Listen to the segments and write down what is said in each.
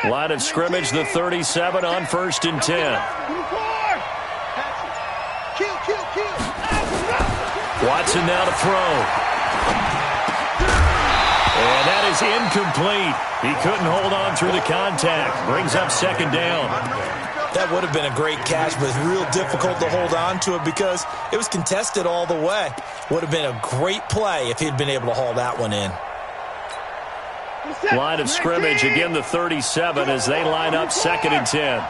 Line of scrimmage, the 37 on 1st and 10. Watson now to throw. And that is incomplete. He couldn't hold on through the contact. Brings up 2nd down. That would have been a great catch, but it's real difficult to hold on to it because it was contested all the way. Would have been a great play if he'd been able to haul that one in. Line of scrimmage, again the 37 as they line up 2nd and 10.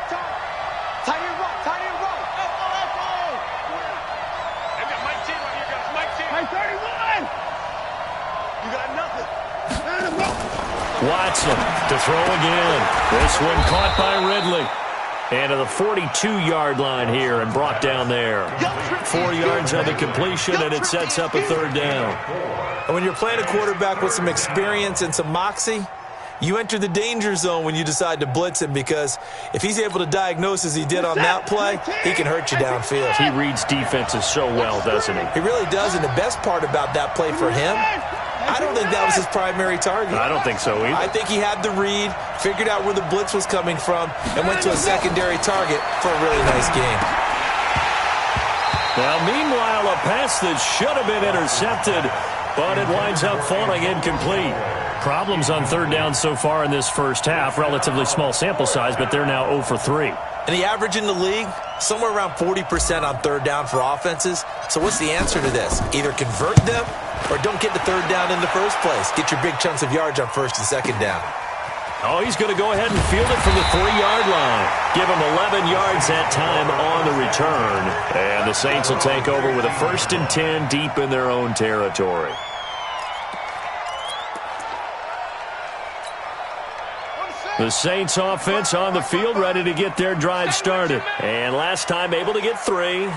Watson to throw again. This one caught by Ridley. And to the 42-yard line here and brought down there. 4 yards on the completion, and it sets up a 3rd down. And when you're playing a quarterback with some experience and some moxie, you enter the danger zone when you decide to blitz him, because if he's able to diagnose as he did on that play, he can hurt you downfield. He reads defenses so well, doesn't he? He really does, and the best part about that play for him, I don't think that was his primary target. I don't think so either. I think he had the read, figured out where the blitz was coming from, and went to a secondary target for a really nice game. Now, meanwhile, a pass that should have been intercepted, but it winds up falling incomplete. Problems on 3rd down so far in this first half. Relatively small sample size, but they're now 0 for 3. And the average in the league, somewhere around 40% on 3rd down for offenses. So what's the answer to this? Either convert them or don't get the 3rd down in the first place. Get your big chunks of yards on 1st and 2nd down. Oh, he's going to go ahead and field it from the 3-yard line. Give him 11 yards that time on the return. And the Saints will take over with a 1st and 10 deep in their own territory. The Saints offense on the field, ready to get their drive started. And last time able to get 3.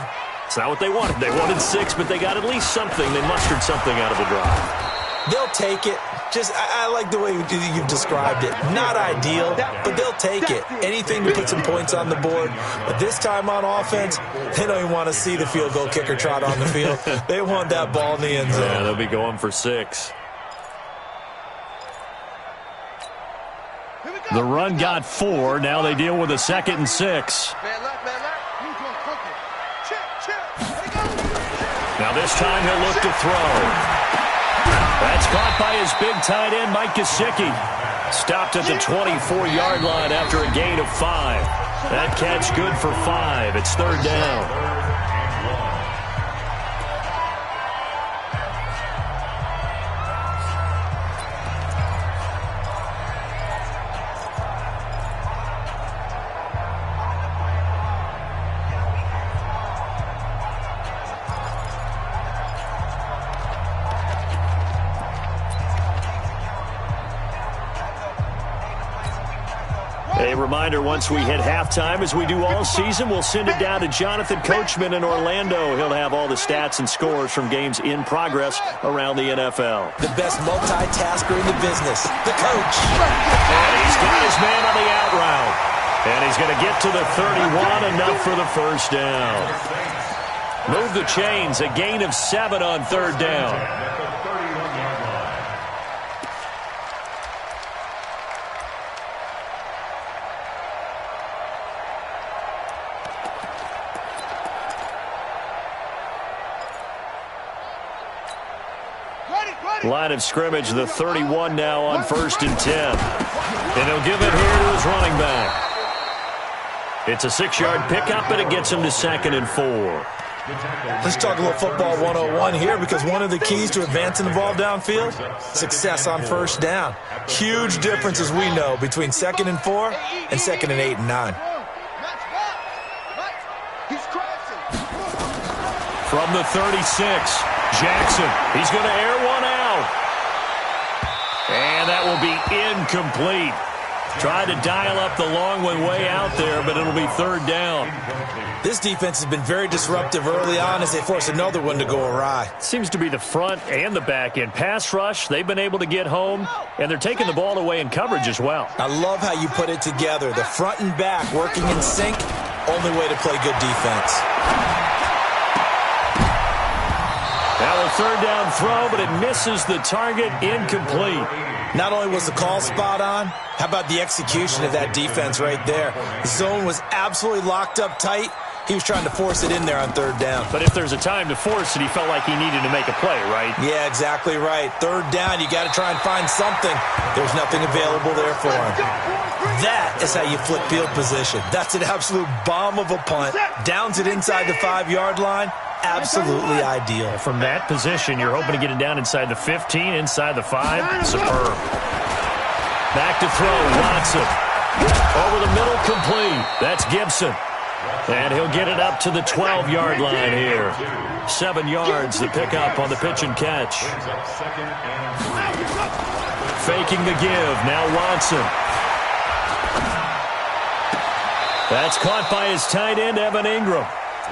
It's not what they wanted. They wanted 6, but they got at least something. They mustered something out of the drive. They'll take it. I like the way you've described it. Not ideal, but they'll take it. Anything to put some points on the board. But this time on offense, they don't even want to see the field goal kicker trot on the field. They want that ball in the end zone. Yeah, they'll be going for 6. The run got 4. Now they deal with a 2nd and 6. Now this time he'll look to throw. That's caught by his big tight end, Mike Gesicki. Stopped at the 24-yard line after a gain of 5. That catch good for 5. It's 3rd down. A reminder, once we hit halftime, as we do all season, we'll send it down to Jonathan Coachman in Orlando. He'll have all the stats and scores from games in progress around the NFL. The best multitasker in the business, the coach. And he's got his man on the out route. And he's going to get to the 31, enough for the 1st down. Move the chains, a gain of 7 on 3rd down. Line of scrimmage, the 31 now on 1st and 10. And he'll give it here to his running back. It's a 6-yard pickup, and it gets him to 2nd and 4. Let's talk a little football 101 here, because one of the keys to advancing the ball downfield, success on 1st down. Huge difference, as we know, between 2nd and 4 and 2nd and 8 and 9. From the 36, Jackson. He's going to air one out. And that will be incomplete. Tried to dial up the long one way out there, but it'll be 3rd down. This defense has been very disruptive early on as they force another one to go awry. Seems to be the front and the back end. Pass rush, they've been able to get home, and they're taking the ball away in coverage as well. I love how you put it together. The front and back working in sync, only way to play good defense. Now a third down throw, but it misses the target, incomplete. Not only was the call spot on, how about the execution of that defense right there? The zone was absolutely locked up tight. He was trying to force it in there on third down. But if there's a time to force it, he felt like he needed to make a play, right? Yeah, exactly right. Third down, you got to try and find something. There's nothing available there for him. That is how you flip field position. That's an absolute bomb of a punt. Downs it inside the 5-yard line. Absolutely ideal. From that position, you're hoping to get it down inside the 15, inside the 5. Superb. Back to throw, Watson. Over the middle, complete. That's Gibson. And he'll get it up to the 12-yard line here. 7 yards to pick up on the pitch and catch. Faking the give. Now Watson. That's caught by his tight end, Evan Ingram.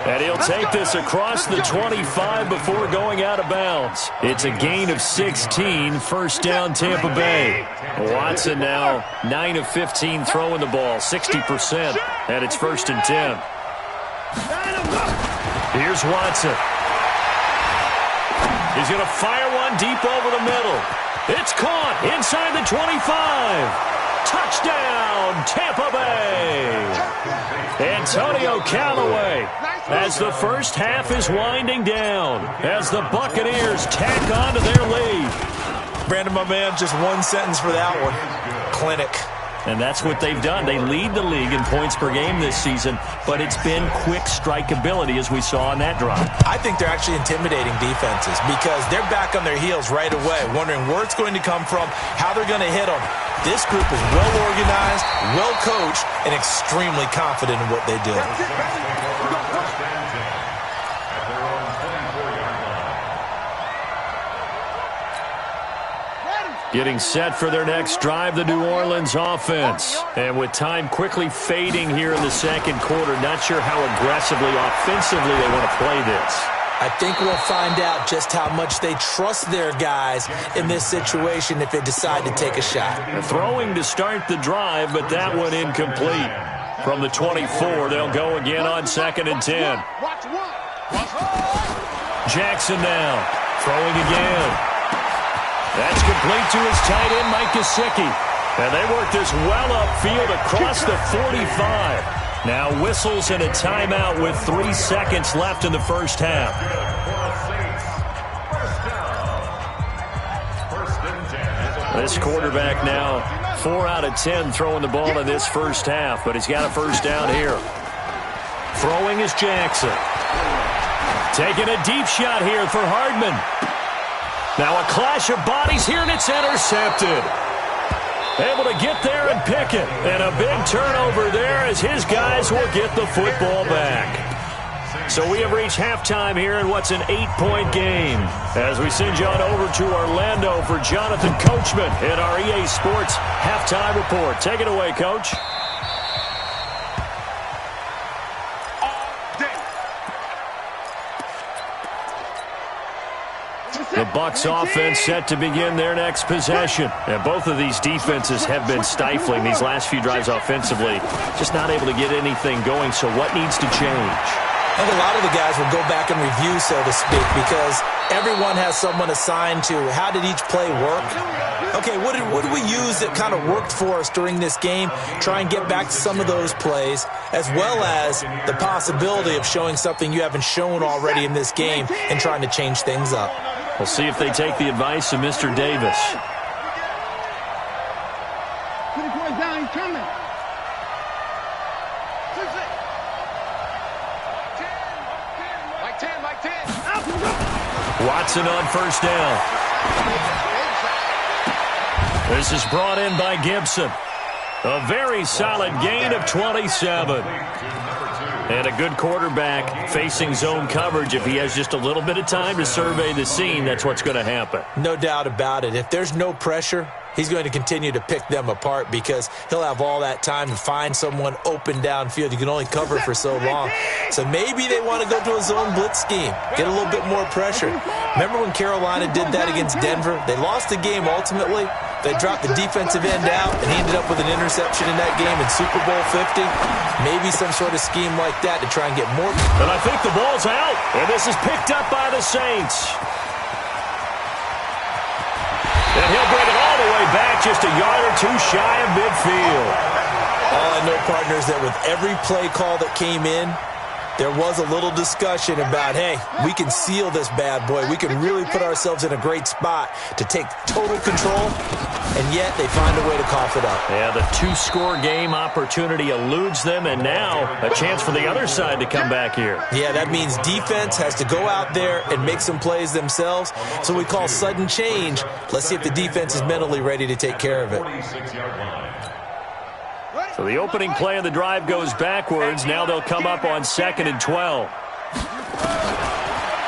And he'll take this across the 25 before going out of bounds. It's a gain of 16, first down Tampa Bay. Watson now 9 of 15 throwing the ball, 60%, and it's 1st and 10. Here's Watson. He's going to fire one deep over the middle. It's caught inside the 25. Touchdown, Tampa Bay. Antonio Callaway, as the first half is winding down, as the Buccaneers tack on to their lead. Brandon, my man, just one sentence for that one. Clinic. And that's what they've done. They lead the league in points per game this season, but it's been quick strikeability as we saw on that drive. I think they're actually intimidating defenses because they're back on their heels right away, wondering where it's going to come from, how they're going to hit them. This group is well organized, well coached, and extremely confident in what they do. Getting set for their next drive, the New Orleans offense. And with time quickly fading here in the second quarter, not sure how aggressively, offensively they want to play this. I think we'll find out just how much they trust their guys in this situation if they decide to take a shot. Throwing to start the drive, but that one incomplete. From the 24, they'll go again on 2nd and 10. Jackson now, throwing again. That's complete to his tight end, Mike Gesicki. And they work this well upfield across the 45. Now whistles and a timeout with 3 seconds left in the first half. This quarterback now 4 out of 10 throwing the ball in this first half, but he's got a first down here. Throwing is Jackson. Taking a deep shot here for Hardman. Now a clash of bodies here, and it's intercepted. Able to get there and pick it. And a big turnover there as his guys will get the football back. So we have reached halftime here in what's an 8-point game. As we send you on over to Orlando for Jonathan Coachman in our EA Sports Halftime Report. Take it away, Coach. The Bucs offense set to begin their next possession. And both of these defenses have been stifling these last few drives offensively. Just not able to get anything going, so what needs to change? I think a lot of the guys will go back and review, so to speak, because everyone has someone assigned to how did each play work. Okay, what did we use that kind of worked for us during this game? Try and get back to some of those plays, as well as the possibility of showing something you haven't shown already in this game and trying to change things up. We'll see if they take the advice of Mr. Davis. Watson on first down. This is brought in by Gibson. A very solid gain of 27. And a good quarterback facing zone coverage. If he has just a little bit of time to survey the scene, that's what's going to happen. No doubt about it. If there's no pressure, he's going to continue to pick them apart because he'll have all that time to find someone open downfield. You can only cover for so long. So maybe they want to go to a zone blitz scheme, get a little bit more pressure. Remember when Carolina did that against Denver? They lost the game ultimately. They dropped the defensive end out, and he ended up with an interception in that game in Super Bowl 50. Maybe some sort of scheme like that to try and get more. And I think the ball's out, and this is picked up by the Saints. back just a yard or two shy of midfield. All I know, partner, is that with every play call that came in, there was a little discussion about, hey, we can seal this bad boy. We can really put ourselves in a great spot to take total control, and yet they find a way to cough it up. Yeah, the two-score game opportunity eludes them, and now a chance for the other side to come back here. Yeah, that means defense has to go out there and make some plays themselves. So we call sudden change. Let's see if the defense is mentally ready to take care of it. So the opening play of the drive goes backwards. Now they'll come up on 2nd and 12.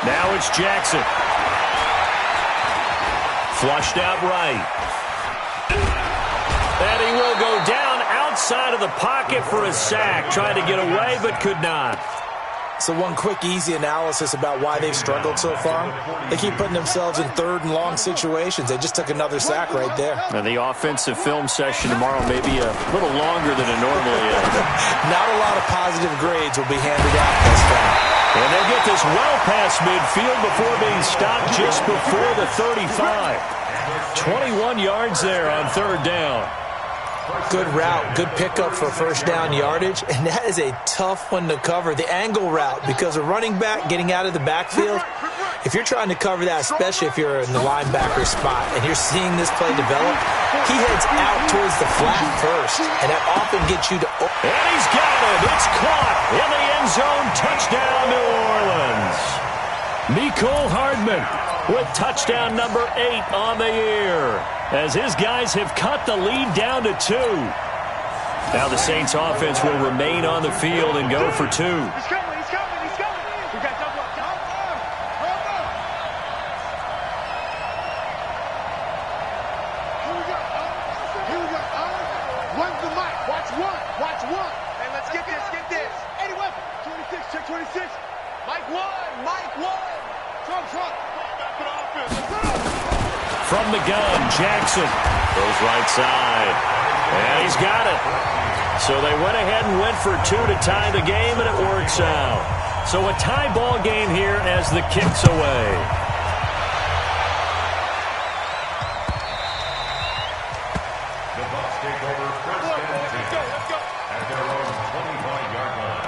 Now it's Jackson. Flushed out right. And he will go down outside of the pocket for a sack. Tried to get away, but could not. So one quick, easy analysis about why they've struggled so far. They keep putting themselves in 3rd and long situations. They just took another sack right there. And the offensive film session tomorrow may be a little longer than it normally is. Not a lot of positive grades will be handed out this time. And they'll get this well past midfield before being stopped just before the 35. 21 yards there on 3rd down. Good route, good pickup for first down yardage, and that is a tough one to cover. The angle route, because a running back getting out of the backfield, if you're trying to cover that, especially if you're in the linebacker spot and you're seeing this play develop, he heads out towards the flat first, and that often gets you to... And he's got it. It's caught in the end zone. Touchdown, New Orleans. Mecole Hardman with touchdown number 8 on the year, as his guys have cut the lead down to 2. Now the Saints offense will remain on the field and go for 2. He's coming, he's coming, he's coming. We got double up. Here we go. Here we go. One's the mic. Watch one. Watch one. Hey, let's get this, get this. Eddie Weapon. 26, check 26. Mike 1, Mike 1. Trump. From the gun, Jackson goes right side, and he's got it. So they went ahead and went for 2 to tie the game, and it works out. So a tie ball game here as the kick's away. The Bucs take over first and 10 at their own 25-yard line.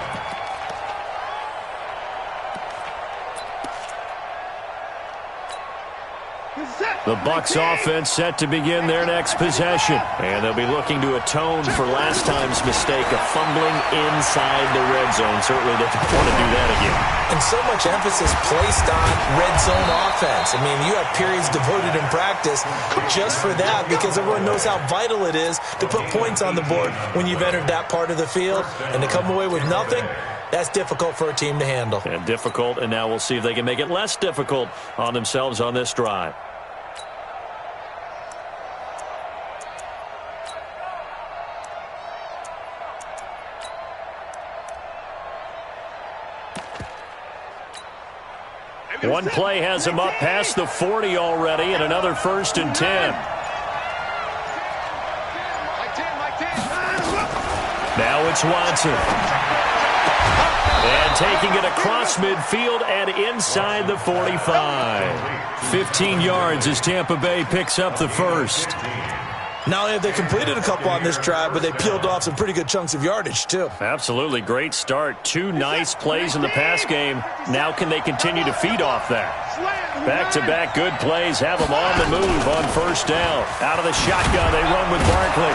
The Bucs offense set to begin their next possession. And they'll be looking to atone for last time's mistake of fumbling inside the red zone. Certainly they don't want to do that again. And so much emphasis placed on red zone offense. I mean, you have periods devoted in practice just for that, because everyone knows how vital it is to put points on the board when you've entered that part of the field. And to come away with nothing, that's difficult for a team to handle. And difficult, and now we'll see if they can make it less difficult on themselves on this drive. One play has him up past the 40 already, and another 1st and 10. Now it's Watson. And taking it across midfield and inside the 45. 15 yards as Tampa Bay picks up the first. Not only have they completed a couple on this drive, but they peeled off some pretty good chunks of yardage, too. Absolutely. Great start. 2 nice plays in the pass game. Now can they continue to feed off that? Back-to-back good plays have them on the move on first down. Out of the shotgun, they run with Barkley.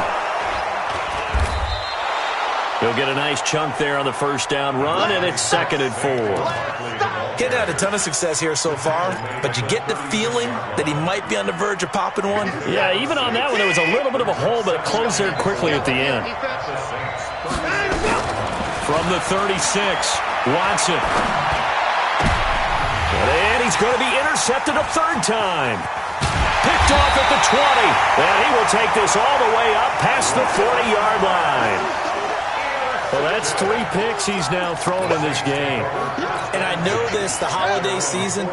He'll get a nice chunk there on the first down run, and it's 2nd and 4. Getting had a ton of success here so far, but you get the feeling that he might be on the verge of popping one. Yeah, even on that one, there was a little bit of a hole, but it closed there quickly at the end. From the 36, Watson. And he's going to be intercepted a 3rd time. Picked off at the 20, and he will take this all the way up past the 40-yard line. Well, that's 3 picks he's now thrown in this game. And I know this, the holiday season,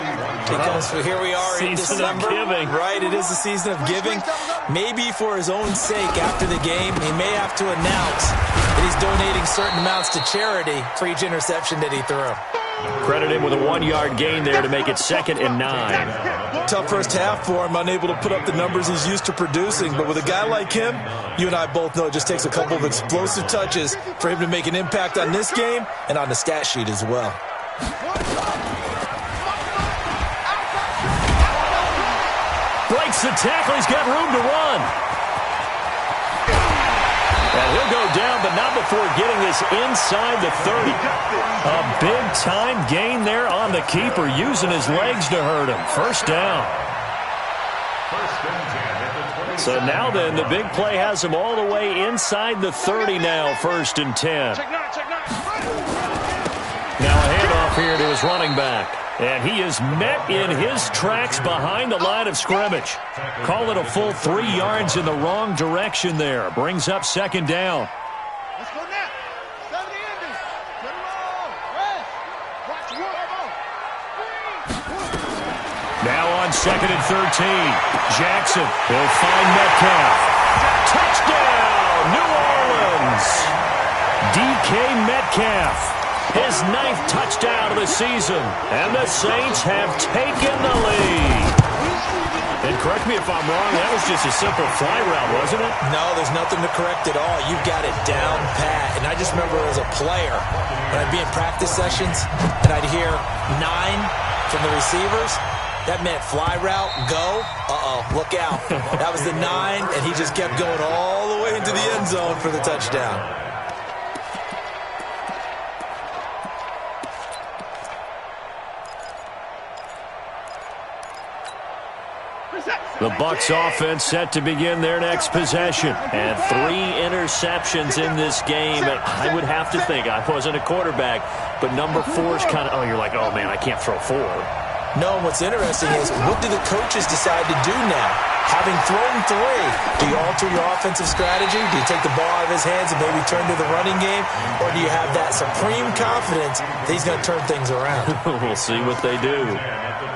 because here we are in December. Season of giving. Right, it is the season of giving. Maybe for his own sake after the game, he may have to announce that he's donating certain amounts to charity for each interception that he threw. Credit him with a 1-yard gain there to make it 2nd and 9. Tough first half for him, unable to put up the numbers he's used to producing. But with a guy like him, you and I both know it just takes a couple of explosive touches for him to make an impact on this game and on the stat sheet as well. Breaks the tackle. He's got room to run. And he'll go down, but not before getting this inside the 30. A big-time gain there on the keeper, using his legs to hurt him. First down. So now then, the big play has him all the way inside the 30 now, 1st and 10. Now a handoff here to his running back. And he is met in his tracks behind the line of scrimmage. Call it a full 3 yards in the wrong direction there. Brings up 2nd down. Let's go now. 70 Indy. Get roll. Rest. Watch one. Now on 2nd and 13. Jackson will find Metcalf. Touchdown, New Orleans. DK Metcalf. His 9th touchdown of the season. And the Saints have taken the lead. And correct me if I'm wrong, that was just a simple fly route, wasn't it? No, there's nothing to correct at all. You've got it down pat. And I just remember as a player, when I'd be in practice sessions and I'd hear 9 from the receivers, that meant fly route, go. Look out. That was the 9, and he just kept going all the way into the end zone for the touchdown. The Bucs offense set to begin their next possession. And 3 interceptions in this game. I would have to think, I wasn't a quarterback, but number 4's kind of, you're like, oh man, I can't throw 4. No, what's interesting is, what do the coaches decide to do now? Having thrown 3, do you alter your offensive strategy? Do you take the ball out of his hands and maybe turn to the running game? Or do you have that supreme confidence that he's going to turn things around? We'll see what they do.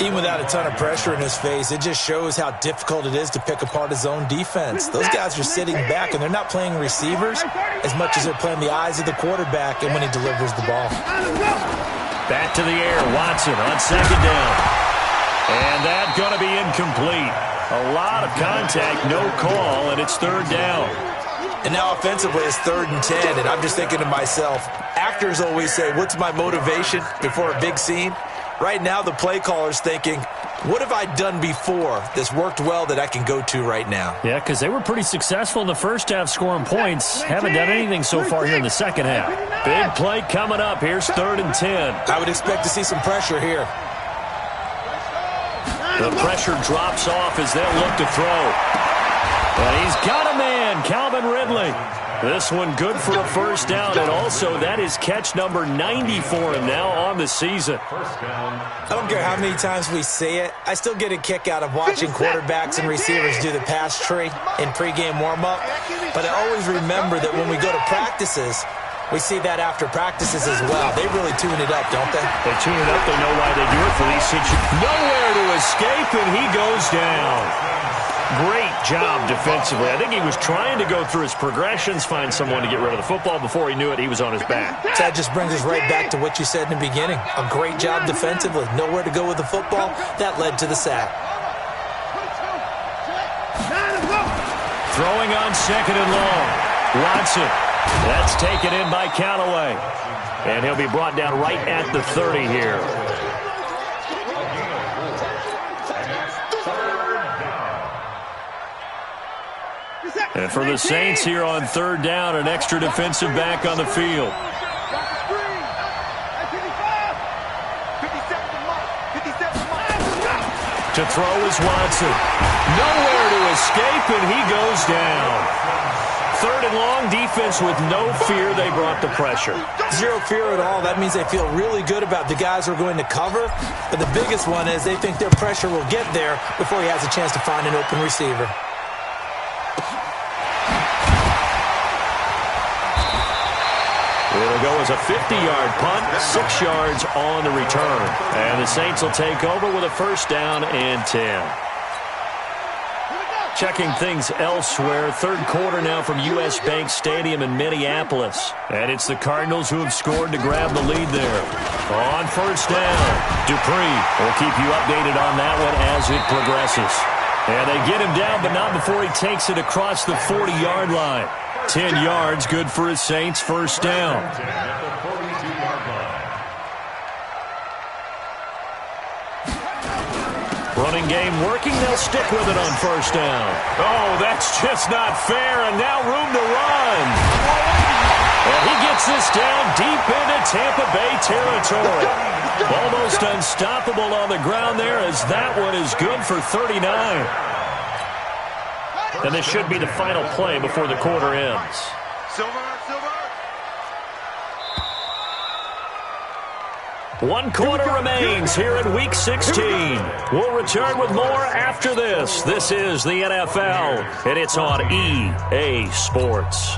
Even without a ton of pressure in his face, it just shows how difficult it is to pick apart his own defense. Those guys are sitting back, and they're not playing receivers as much as they're playing the eyes of the quarterback and when he delivers the ball. Back to the air, Watson on 2nd down. And that's going to be incomplete. A lot of contact, no call, and it's 3rd down. And now offensively, it's 3rd and 10, and I'm just thinking to myself, actors always say, what's my motivation before a big scene? Right now, the play caller's thinking, what have I done before that's worked well that I can go to right now? Yeah, because they were pretty successful in the first half scoring points. Haven't done anything so far here in the second half. Big play coming up. Here's 3rd and 10. I would expect to see some pressure here. The pressure drops off as they'll look to throw. And he's got a man, Calvin Ridley. This one good for a first down, and also that is catch number 90 for him now on the season. I don't care how many times we see it. I still get a kick out of watching quarterbacks and receivers do the pass tree in pregame warm-up. But I always remember that when we go to practices, we see that after practices as well. They really tune it up, don't they? They tune it up. They know why they do it for these situations. Nowhere to escape, and he goes down. Great job defensively. I think he was trying to go through his progressions, find someone to get rid of the football. Before he knew it, he was on his back. That just brings us right back to what you said in the beginning. A great job defensively. Nowhere to go with the football. That led to the sack. Throwing on 2nd and long. Watson. That's taken in by Callaway. And he'll be brought down right at the 30 here. And for the Saints here on 3rd down, an extra defensive back on the field. To throw is Watson. Nowhere to escape, and he goes down. 3rd and long, defense with no fear. They brought the pressure. Zero fear at all. That means they feel really good about the guys who are going to cover. But the biggest one is they think their pressure will get there before he has a chance to find an open receiver. It'll go as a 50-yard punt, 6 yards on the return. And the Saints will take over with a first down and 10. Checking things elsewhere, third quarter now from U.S. Bank Stadium in Minneapolis. And it's the Cardinals who have scored to grab the lead there. On first down, Dupree will keep you updated on that one as it progresses. And they get him down, but not before he takes it across the 40-yard line. 10 yards, good for his Saints, first down. Running game working, they'll stick with it on first down. Oh, that's just not fair, and now room to run. And he gets this down deep into Tampa Bay territory. Almost unstoppable on the ground there, as that one is good for 39. And this should be the final play before the quarter ends. One quarter remains here in Week 16. We'll return with more after this. This is the NFL, and it's on EA Sports.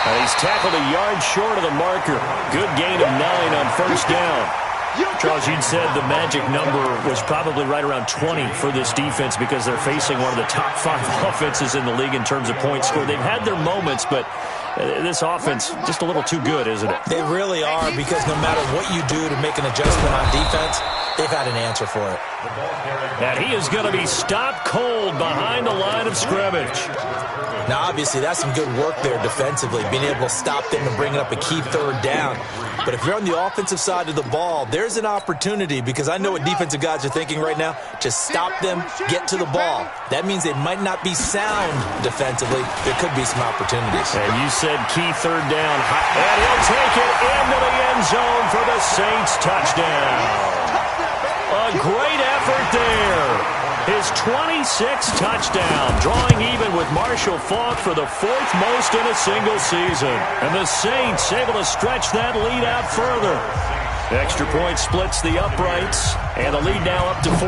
And he's tackled a yard short of the marker. Good gain of 9 on first down. Charles, you'd said the magic number was probably right around 20 for this defense because they're facing one of the top 5 offenses in the league in terms of points scored. They've had their moments, but this offense just a little too good, isn't it? They really are, because no matter what you do to make an adjustment on defense, they've had an answer for it. And he is going to be stopped cold behind the line of scrimmage. Now, obviously, that's some good work there defensively, being able to stop them and bringing up a key third down. But if you're on the offensive side of the ball, there's an opportunity, because I know what defensive guys are thinking right now. Just stop them, get to the ball. That means they might not be sound defensively. There could be some opporttunities. And you said key third down. And he'll take it into the end zone for the Saints touchdown. A great effort there. His 26th touchdown, drawing even with Marshall Faulk for the 4th most in a single season. And the Saints able to stretch that lead out further. Extra point splits the uprights, and the lead now up to 14. The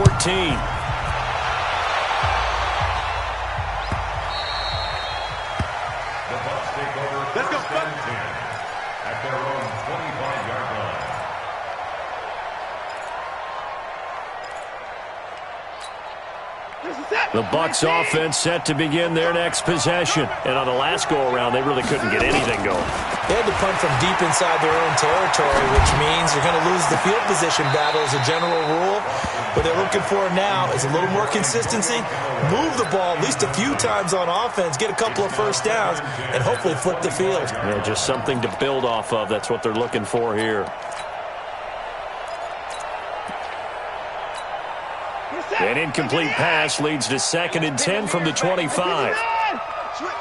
Bucs take over. Let's go, at their own 25-yard line. The Bucs offense set to begin their next possession. And on the last go-around, they really couldn't get anything going. They had to punt from deep inside their own territory, which means you're going to lose the field position battle as a general rule. What they're looking for now is a little more consistency, move the ball at least a few times on offense, get a couple of first downs, and hopefully flip the field. Yeah, just something to build off of. That's what they're looking for here. An incomplete pass leads to 2nd and 10 from the 25. Switch.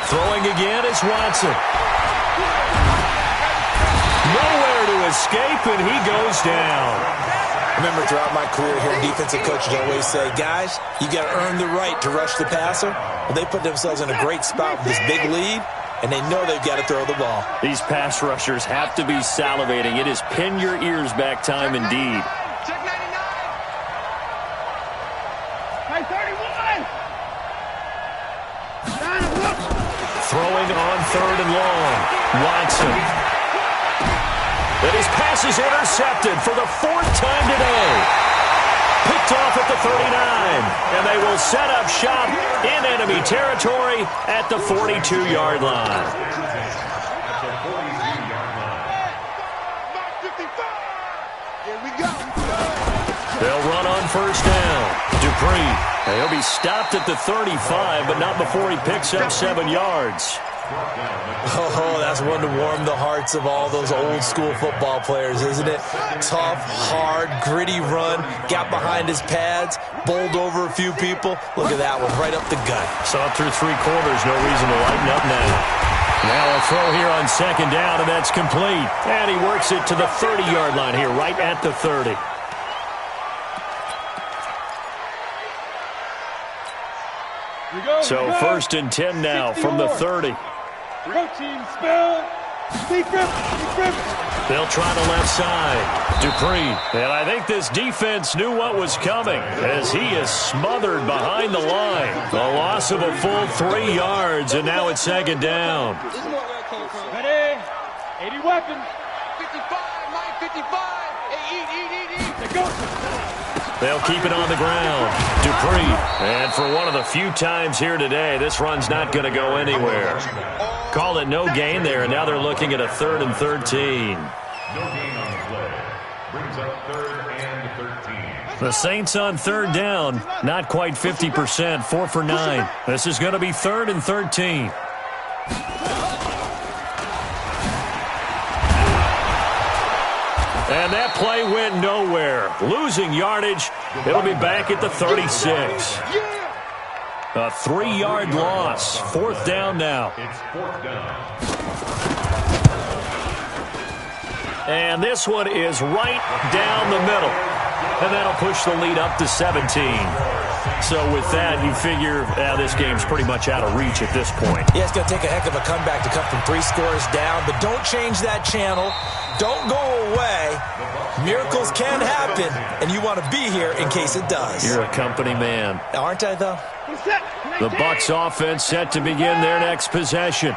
Throwing again is Watson. Nowhere to escape, and he goes down. Remember, throughout my career here, defensive coaches always say, guys, you got to earn the right to rush the passer. Well, they put themselves in a great spot with this big lead, and they know they've got to throw the ball. These pass rushers have to be salivating. It is pin your ears back time indeed. Check 99. Hey, 31. Throwing on 3rd and long. Watson. And his pass is intercepted for the 4th time today. Picked off at the 39. And they will set up shop in enemy territory at the 42-yard line. Here we go. They'll run on first down. Dupree. And he'll be stopped at the 35, but not before he picks up 7 yards. Oh, that's one to warm the hearts of all those old-school football players, isn't it? Tough, hard, gritty run, got behind his pads, bowled over a few people. Look at that one, right up the gut. Saw it through 3 quarters, no reason to lighten up now. Now a throw here on 2nd down, and that's complete. And he works it to the 30-yard line here, right at the 30. So 1st and 10 now from the 30. Protein spell. They'll try the left side. Dupree. And I think this defense knew what was coming as he is smothered behind the line. A loss of a full 3 yards, and now it's second down. Ready? 80 weapons. 55, Mike, 55. Hey, eat. Let's go. They'll keep it on the ground. Dupree. And for one of the few times here today, this run's not going to go anywhere. Call it no gain there, and now they're looking at a 3rd and 13. No gain on the play. Brings up 3rd and 13. The Saints on 3rd down. Not quite 50%. 4 for 9. This is going to be 3rd and 13. And that play went nowhere. Losing yardage. It'll be back at the 36. A 3-yard loss. 4th down now. It's 4th down. And this one is right down the middle. And that'll push the lead up to 17. So with that, you figure this game's pretty much out of reach at this point. Yeah, it's going to take a heck of a comeback to come from 3 scores down, but don't change that channel. Don't go away. Miracles can happen, and you want to be here in case it does. You're a company man. Aren't I, though? The Bucs offense set to begin their next possession.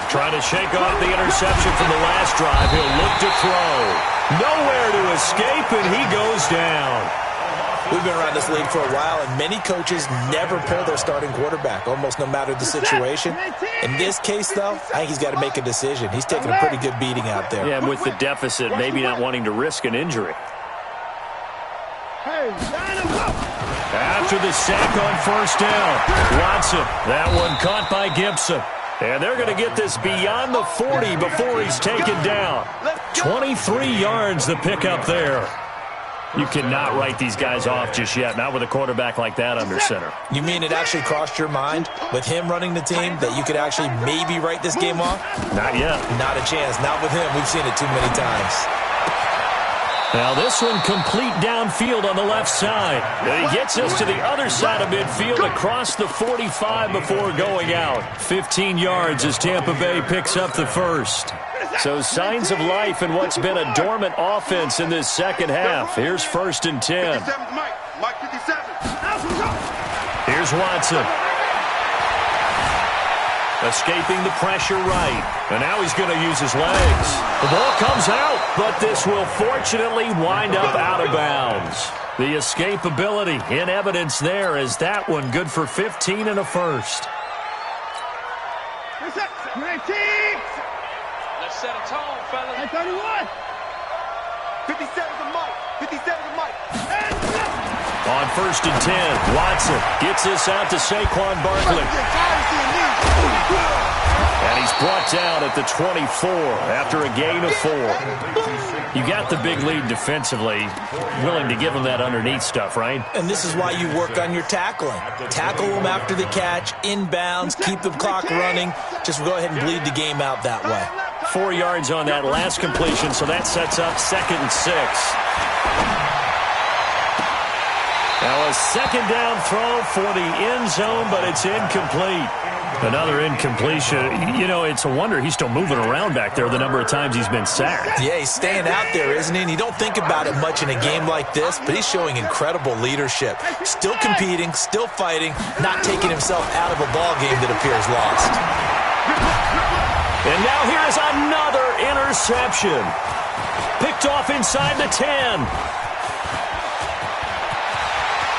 Trying to shake off the interception from the last drive. He'll look to throw. Nowhere to escape, and he goes down. We've been around this league for a while, and many coaches never pull their starting quarterback, almost no matter the situation. In this case, though, I think he's got to make a decision. He's taking a pretty good beating out there. Yeah, and with the deficit, maybe not wanting to risk an injury. After the sack on 1st down, Watson, that one caught by Gibson. And they're going to get this beyond the 40 before he's taken down. 23 yards the pickup there. You cannot write these guys off just yet, not with a quarterback like that under center. You mean it actually crossed your mind with him running the team that you could actually maybe write this game off? Not yet. Not a chance. Not with him. We've seen it too many times. Now this one complete downfield on the left side. And he gets us to the other side of midfield across the 45 before going out. 15 yards as Tampa Bay picks up the first. So signs of life in what's been a dormant offense in this second half. Here's 1st and 10. Mike 57. Here's Watson. Escaping the pressure right. And now he's going to use his legs. The ball comes out, but this will fortunately wind up out of bounds. The escapability in evidence there as that one good for 15 and a first. Let's set a tone, fellas. 31. 57 to Mike. 57 to Mike. On 1st and 10, Watson gets this out to Saquon Barkley. And he's brought down at the 24 after a gain of 4. You got the big lead defensively, willing to give him that underneath stuff, right? And this is why you work on your tackling. Tackle them after the catch, inbounds, keep the clock running. Just go ahead and bleed the game out that way. 4 yards on that last completion, so that sets up 2nd and 6. Now a 2nd down throw for the end zone, but it's incomplete. Another incompletion. You know, it's a wonder he's still moving around back there the number of times he's been sacked. Yeah, he's staying out there, isn't he? And you don't think about it much in a game like this, but he's showing incredible leadership. Still competing, still fighting, not taking himself out of a ball game that appears lost. And now here is another interception. Picked off inside the 10.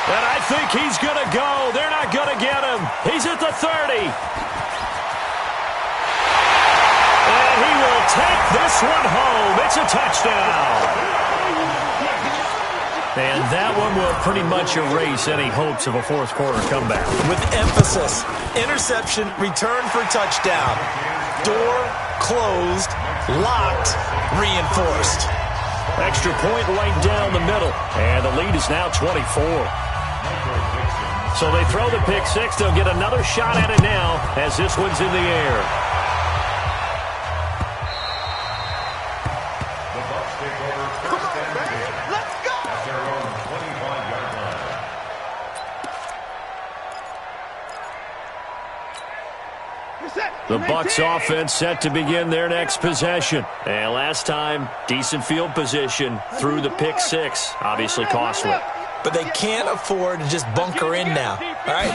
And I think he's going to go. They're not going to get him. He's at the 30. And he will take this one home. It's a touchdown. And that one will pretty much erase any hopes of a fourth quarter comeback. With emphasis, interception, return for touchdown. Door closed, locked, reinforced. Extra point right down the middle. And the lead is now 24. So they throw the pick six. They'll get another shot at it now as this one's in the air. The Bucs take over first and 10. Let's go! At their own 25-yard line. Reset. The Bucs offense set to begin their next possession. And last time, decent field position through the pick six. Obviously costly. But they can't afford to just bunker in now. All right,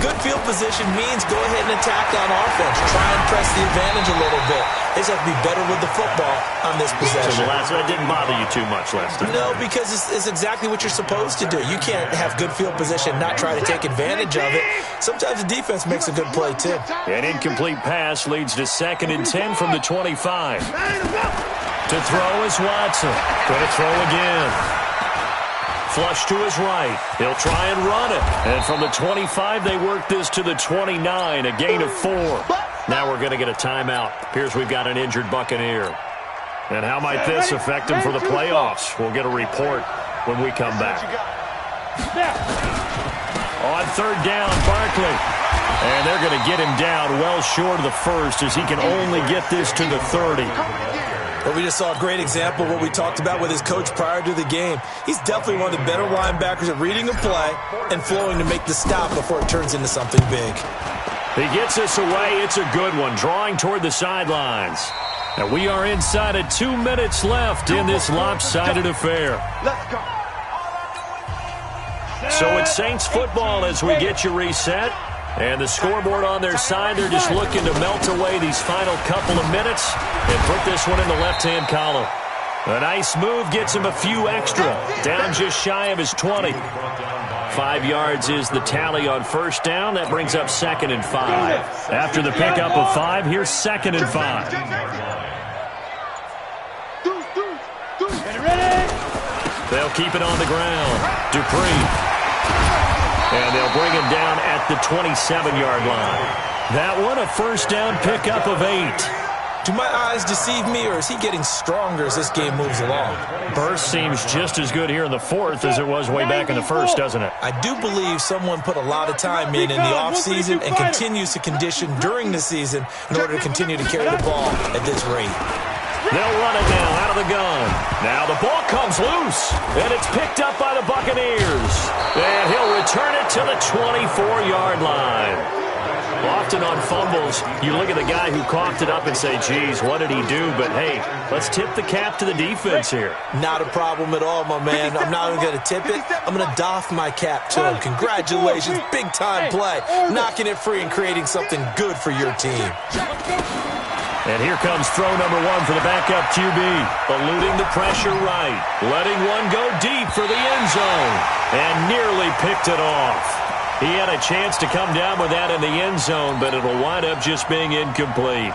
good field position means go ahead and attack on offense. Try and press the advantage a little bit. They just have to be better with the football on this possession. So the last one didn't bother you too much last time. No, because it's exactly what you're supposed to do. You can't have good field position and not try to take advantage of it. Sometimes the defense makes a good play, too. An incomplete pass leads to 2nd and 10 from the 25. To throw is Watson. Going to throw again. Flush to his right. He'll try and run it. And from the 25, they work this to the 29, a gain of 4. Now we're going to get a timeout. Appears we've got an injured Buccaneer. And how might this affect him for the playoffs? We'll get a report when we come back. On 3rd down, Barkley. And they're going to get him down well short of the first as he can only get this to the 30. Well, we just saw a great example of what we talked about with his coach prior to the game. He's definitely one of the better linebackers at reading a play and flowing to make the stop before it turns into something big. He gets us away. It's a good one, drawing toward the sidelines. And we are inside of 2 minutes left in this lopsided affair. So it's Saints football as we get you reset. And the scoreboard on their side, they're just looking to melt away these final couple of minutes and put this one in the left-hand column. A nice move gets him a few extra. Down just shy of his 20. 5 yards is the tally on 1st down. That brings up 2nd and 5. After the pickup of 5, here's 2nd and 5. They'll keep it on the ground. Dupree. And they'll bring him down at the 27-yard line. That one, a 1st down pickup of 8. Do my eyes deceive me, or is he getting stronger as this game moves along? Burst seems just as good here in the 4th as it was way back in the 1st, doesn't it? I do believe someone put a lot of time in the offseason and continues to condition during the season in order to continue to carry the ball at this rate. They'll run it now out of the gun. Now the ball comes loose, and it's picked up by the Buccaneers. And he'll return it to the 24-yard line. Often on fumbles, you look at the guy who coughed it up and say, geez, what did he do? But, hey, let's tip the cap to the defense here. Not a problem at all, my man. I'm not even going to tip it. I'm going to doff my cap to him. Congratulations, big-time play. Knocking it free and creating something good for your team. And here comes throw number 1 for the backup QB. Eluding the pressure right. Letting one go deep for the end zone. And nearly picked it off. He had a chance to come down with that in the end zone, but it'll wind up just being incomplete.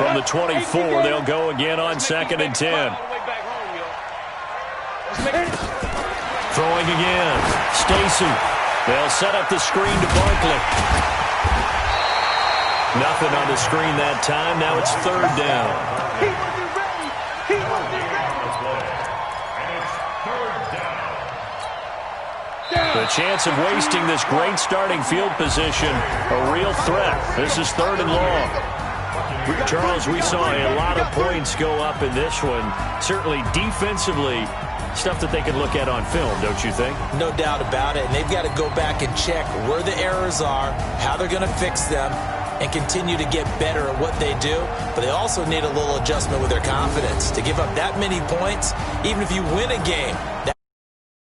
From the 24, they'll go again on 2nd and 10. Throwing again. Stacy. They'll set up the screen to Barkley. Nothing on the screen that time. Now it's 3rd down. The chance of wasting this great starting field position, a real threat. This is 3rd and long. Charles, we saw a lot of points go up in this one. Certainly defensively, stuff that they can look at on film, don't you think? No doubt about it. And they've got to go back and check where the errors are, how they're going to fix them, and continue to get better at what they do. But they also need a little adjustment with their confidence. To give up that many points, even if you win a game,